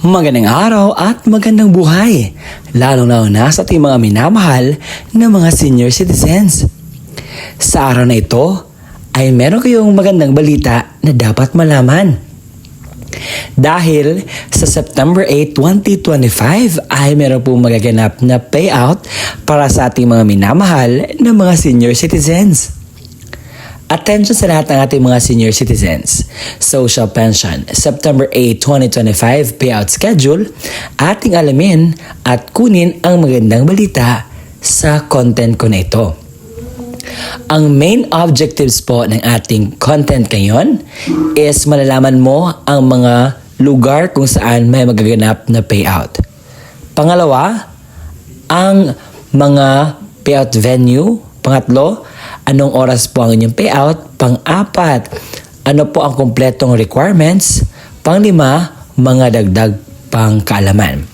Magandang araw at magandang buhay, lalong-lalo na sa ating mga minamahal na mga senior citizens. Sa araw na ito ay meron kayong magandang balita na dapat malaman. Dahil sa September 8, 2025 ay meron pong magaganap na payout para sa ating mga minamahal na mga senior citizens. Attention sa lahat ng ating mga senior citizens. Social Pension, September 8, 2025 payout schedule, ating alamin at kunin ang magandang balita sa content ko na ito. Ang main objectives po ng ating content ngayon is malalaman mo ang mga lugar kung saan may magaganap na payout. Pangalawa, ang mga payout venue. Pangatlo, anong oras po ang inyong payout? Pang-apat, ano po ang kumpletong requirements? Pang-lima, mga dagdag pang kaalaman.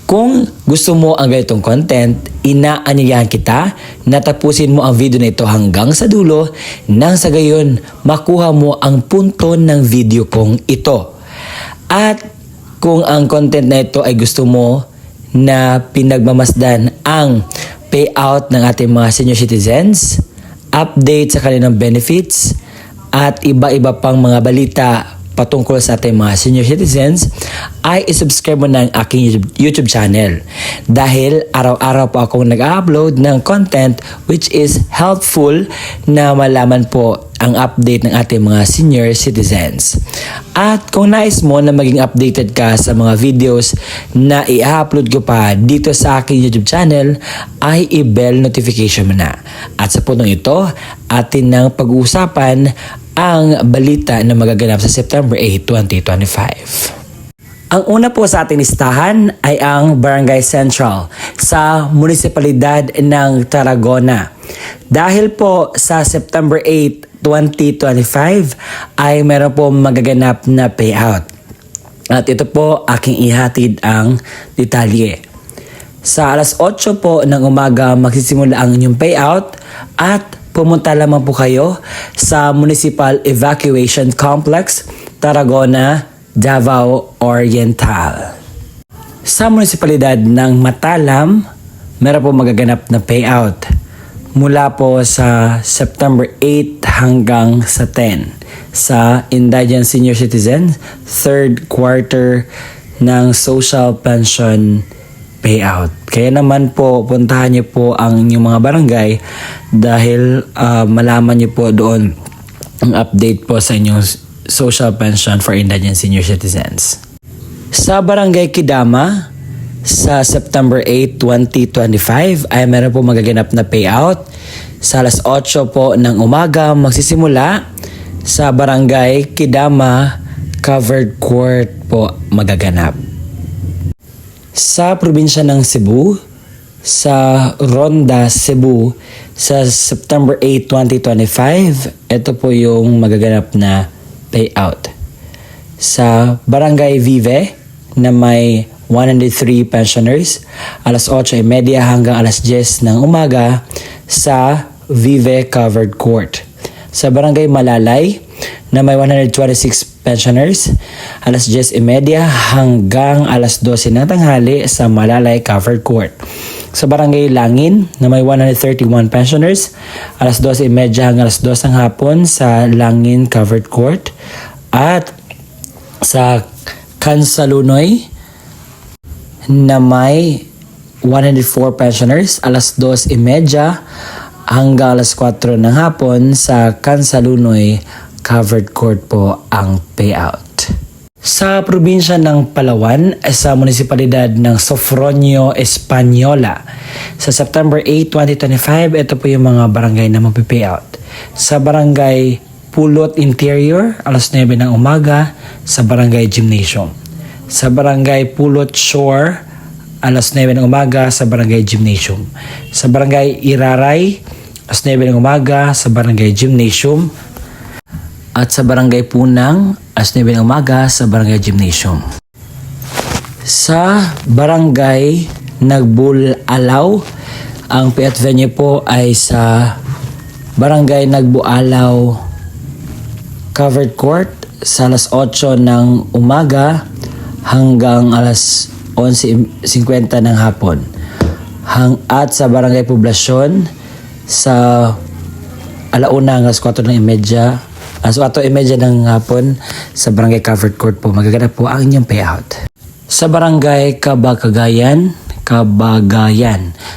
Kung gusto mo ang ganitong content, inaanyayahan kita na tapusin mo ang video na ito hanggang sa dulo nang sa gayon makuha mo ang punto ng video kong ito. At kung ang content na ito ay gusto mo na pinagmamasdan ang payout ng ating mga senior citizens, update sa kanilang benefits, at iba-iba pang mga balita patungkol sa ating mga senior citizens, ay isubscribe mo na ang aking YouTube channel. Dahil araw-araw po akong nag-upload ng content which is helpful na malaman po ang update ng ating mga senior citizens. At kung nais mo na maging updated ka sa mga videos na i-upload ko pa dito sa aking YouTube channel, ay i-bell notification mo na. At sa punong ito, atin nang pag-uusapan ang balita na magaganap sa September 8, 2025. Ang una po sa ating listahan ay ang Barangay Central sa Munisipalidad ng Tarragona. Dahil po sa September 8, 2025 ay meron po magaganap na payout. At ito po aking ihatid ang detalye. Sa alas 8 po ng umaga magsisimula ang inyong payout at pumunta lamang po kayo sa Municipal Evacuation Complex, Tarragona, Davao Oriental. Sa munisipalidad ng Matalam, meron po magaganap na payout mula po sa September 8 hanggang sa 10 sa Indigent Senior Citizen, third quarter ng Social Pension payout. Kaya naman po, puntahan niyo po ang inyong mga barangay dahil malaman niyo po doon ang update po sa inyong social pension for indigent senior citizens. Sa Barangay Kidama, sa September 8, 2025 ay meron po magaganap na payout. Sa alas 8 po ng umaga magsisimula sa Barangay Kidama Covered Court po magaganap. Sa probinsya ng Cebu, sa Ronda, Cebu, sa September 8, 2025, ito po yung magaganap na payout. Sa Barangay Vive na may 103 pensioners, alas 8:30 hanggang alas 10 ng umaga sa Vive Covered Court. Sa Barangay Malalay na may 126 pensioners, alas 10:30 hanggang alas 12 ng tanghali sa Malalay Covered Court. Sa Barangay Langin na may 131 pensioners, alas 12:30 hanggang alas 2 ng hapon sa Langin Covered Court. At sa Kansalunoy na may 104 pensioners, alas 2:30 hanggang alas 4 ng hapon sa Kansalunoy Covered Court po ang payout. Sa probinsya ng Palawan, sa munisipalidad ng Sofronio, Española, sa September 8, 2025, ito po yung mga barangay na mapipayout. Sa Barangay Pulot Interior, alas 9 ng umaga, sa Barangay Gymnasium. Sa Barangay Pulot Shore, alas 9 ng umaga, sa Barangay Gymnasium. Sa Barangay Iraray, alas 9 ng umaga, sa Barangay Gymnasium. At sa Barangay Punang, alas 9 ng umaga sa Barangay Gymnasium. Sa Barangay Nagbulalaw, ang payout venue po ay sa Barangay Nagbualaw Covered Court sa alas 8 ng umaga hanggang alas 11:50 ng hapon. At sa Barangay Poblasyon sa alauna hanggang alas 4:30 ng hapon sa Barangay Covered Court po magaganap po ang inyong payout. Sa Barangay Kabagayan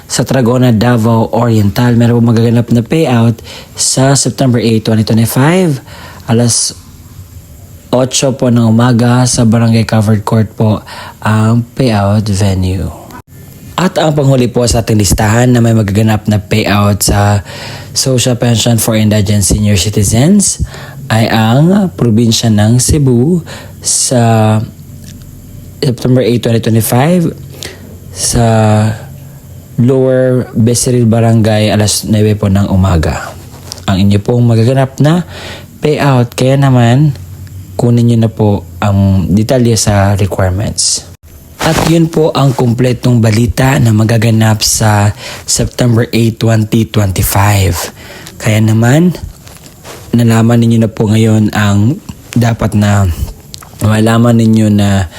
sa Tragona, Davao Oriental, meron po magaganap na payout sa September 8, 2025, alas 8 po ng umaga sa Barangay Covered Court po ang payout venue. At ang panghuli po sa ating listahan na may magaganap na payout sa Social Pension for Indigent Senior Citizens ay ang probinsya ng Cebu sa September 8, 2025 sa Lower Becerril Barangay alas 9 po ng umaga. Ang inyo pong magaganap na payout, kaya naman kunin nyo na po ang detalye sa requirements. At yun po ang kumpletong balita na magaganap sa September 8, 2025. Kaya naman, nalaman ninyo na po ngayon ang dapat na malaman ninyo na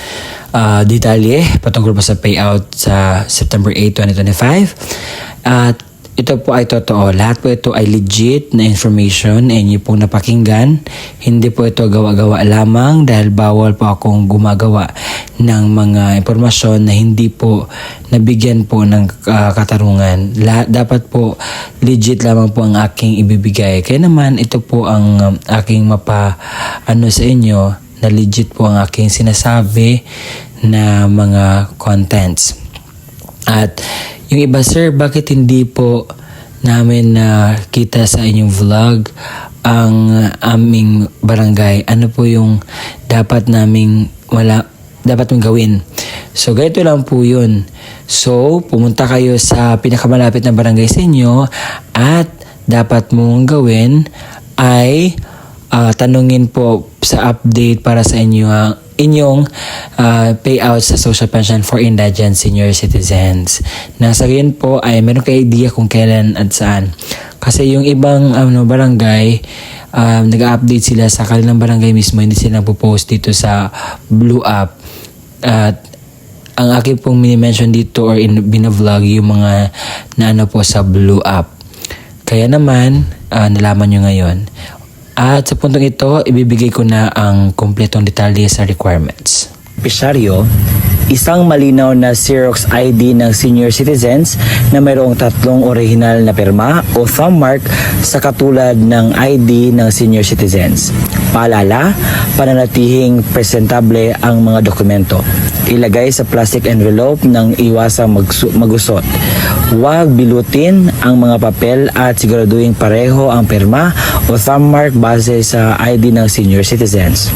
detalye patungkol pa sa payout sa September 8, 2025. At ito po ay totoo. Lahat po ito ay legit na information and inyo pong napakinggan. Hindi po ito gawa-gawa lamang dahil bawal po akong gumagawa ng mga impormasyon na hindi po nabigyan po ng katarungan. Dapat po legit lamang po ang aking ibibigay. Kaya naman ito po ang aking sa inyo na legit po ang aking sinasabi na mga contents. At yung iba, sir, bakit hindi po namin nakita sa inyong vlog ang aming barangay? Ano po yung dapat mong gawin? So, ganito lang po yun. So, pumunta kayo sa pinakamalapit na barangay sa inyo at dapat mong gawin ay tanungin po sa update para sa inyong payout sa Social Pension for Indigent Senior Citizens. Nasa gayon po ay meron kayo idea kung kailan at saan. Kasi yung ibang barangay, nag-update sila sa kanilang barangay mismo, hindi sila nagpo-post dito sa Blue App. At ang aking pong mini-mention dito or binavlog yung mga po sa Blue App. Kaya naman, nalaman nyo ngayon. At sa puntong ito, ibibigay ko na ang kumpletong detalye sa requirements. Benepisaryo, isang malinaw na Xerox ID ng senior citizens na mayroong 3 orihinal na pirma o thumb mark sa katulad ng ID ng senior citizens. Paalala, pananatihing presentable ang mga dokumento. Ilagay sa plastic envelope ng iwasang magusot. Huwag bilutin ang mga papel at siguraduhin pareho ang pirma o thumb mark base sa ID ng senior citizens.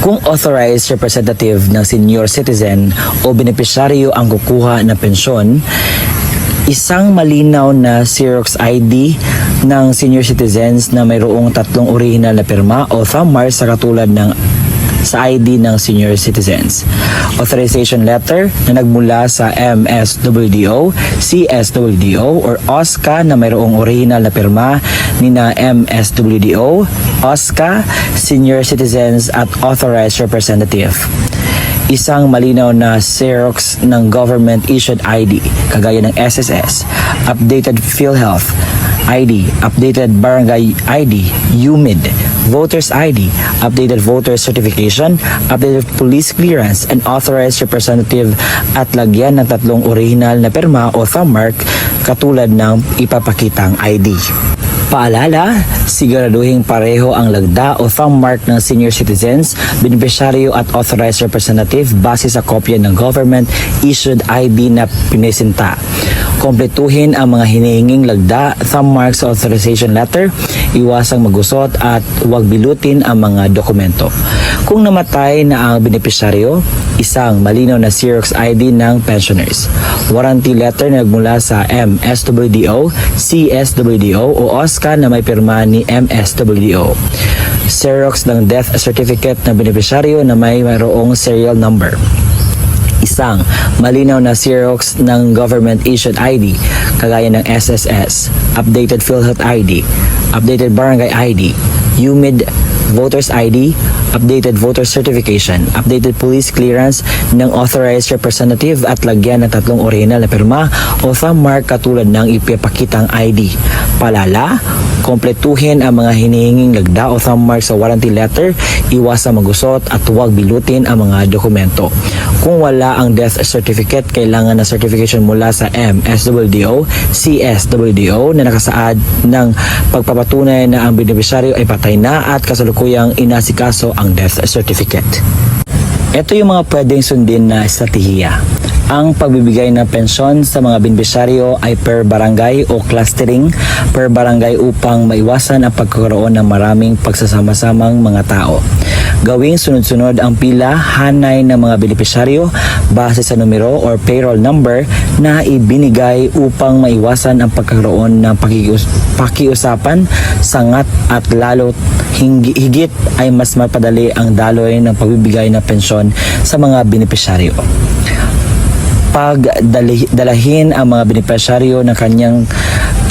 Kung authorized representative ng senior citizen o benepisyaryo ang kukuha ng pensyon, isang malinaw na Xerox ID ng senior citizens na mayroong 3 original na pirma o thumb mark sa katulad ng sa ID ng senior citizens. Authorization letter na nagmula sa MSWDO, CSWDO, or OSCA na mayroong original na pirma ni na MSWDO, OSCA, senior citizens at authorized representative. Isang malinaw na Xerox ng government-issued ID, kagaya ng SSS, updated PhilHealth ID, updated Barangay ID, UMID, Voters ID, updated voter certification, updated police clearance, and authorized representative at lagyan ng 3 original na pirma o thumb mark katulad ng ipapakitang ID. Paalala, siguraduhin pareho ang lagda o thumb mark ng senior citizens, benepisyaryo at authorized representative base sa kopya ng government-issued ID na pinisinta. Kompletuhin ang mga hinihinging lagda, thumb marks sa authorization letter, iwasang magusot at huwag bilutin ang mga dokumento. Kung namatay na ang benepisyaryo, isang malinaw na Xerox ID ng pensioners. Warranty letter na nagmula sa MSWDO, CSWDO o OSCA na may pirma ni MSWDO. Xerox ng death certificate ng benepisyaryo na may mayroong serial number. Isang malinaw na Xerox ng government-issued ID, kagaya ng SSS, updated PhilHealth ID, updated Barangay ID, UMID, voter's ID, updated voter certification, updated police clearance ng authorized representative at lagyan ng 3 original na pirma o thumb mark katulad ng ipapakitang ID. Palala, kompletuhin ang mga hinihinging lagda o thumb mark sa warranty letter, iwasan magusot at huwag bilutin ang mga dokumento. Kung wala ang death certificate, kailangan na certification mula sa MSWDO, CSWDO na nakasaad ng pagpapatunay na ang beneficiaryo ay patay na at kasalukuyang inasikaso ang death certificate. Ito yung mga pwedeng sundin na estratehiya. Ang pagbibigay ng pensyon sa mga beneficiaryo ay per barangay o clustering per barangay upang maiwasan ang pagkakaroon ng maraming pagsasama-samang mga tao. Gawing sunod-sunod ang pila hanay ng mga beneficiaryo base sa numero or payroll number na ibinigay upang maiwasan ang pagkakaroon ng pakiusapan, sangat at lalo higit ay mas mapadali ang daloy ng pagbibigay ng pensyon sa mga beneficiaryo. Pagdalahin ang mga beneficiaryo ng kanyang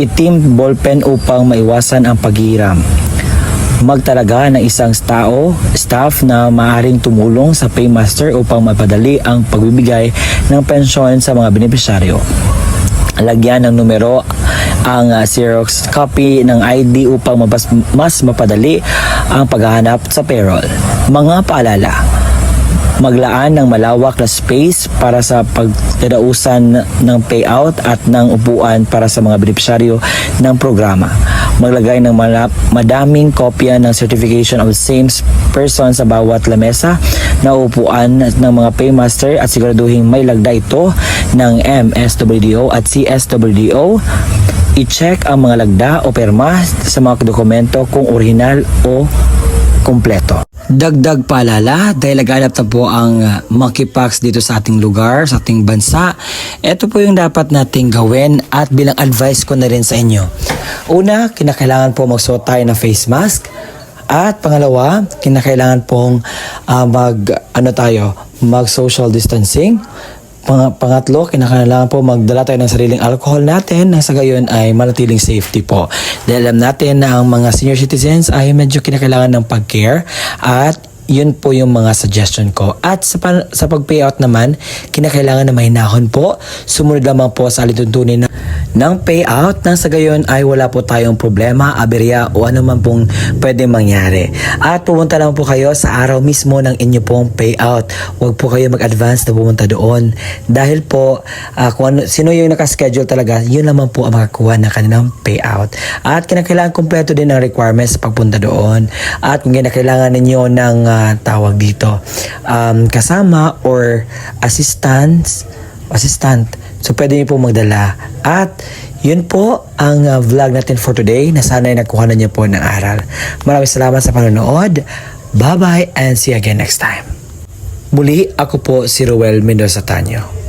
itim ballpen upang maiwasan ang paghihiram. Magtalaga ng isang staff na maaaring tumulong sa paymaster upang mapadali ang pagbibigay ng pensyon sa mga beneficiaryo. Lagyan ng numero ang Xerox copy ng ID upang mas mapadali ang paghahanap sa payroll. Mga paalala: maglaan ng malawak na space para sa pagdadausan ng payout at ng upuan para sa mga beneficiaryo ng programa. Maglagay ng madaming kopya ng certification of the same person sa bawat lamesa na upuan ng mga paymaster at siguraduhin may lagda ito ng MSWDO at CSWDO. I-check ang mga lagda o perma sa mga dokumento kung original o kumpleto. Dagdag paalala, dahil laganap na po ang monkeypox dito sa ating lugar, sa ating bansa, ito po yung dapat nating gawin at bilang advice ko na rin sa inyo. Una, kinakailangan po magsuot tayo ng face mask. At pangalawa, kinakailangan pong mag-social distancing. Pangatlo, kinakailangan po magdala tayo ng sariling alcohol natin na sa gayon ay manatiling safety po. Dahil alam natin na ang mga senior citizens ay medyo kinakailangan ng pag-care at yun po yung mga suggestion ko. At sa pag-payout naman, kinakailangan na mahinahon po. Sumunod lamang po sa alituntunin ng payout nang sa gayon ay wala po tayong problema, aberya o ano man pong pwedeng mangyari. At pumunta lang po kayo sa araw mismo ng inyo pong payout. Huwag po kayo mag-advance na pumunta doon. Dahil po, sino yung nakaschedule talaga, yun naman po ang makakuha ng kanilang payout. At kinakailangan kompleto din ang requirements sa pagpunta doon. At kung kinakailangan ninyo ng tawag dito kasama or assistant, so pwede niyo po magdala. At yun po ang vlog natin for today na sana'y nakuha na niyo po ng aral. Maraming salamat sa panonood. Bye bye and see you again next time. Muli, ako po si Ruel Mendoza Tanyo.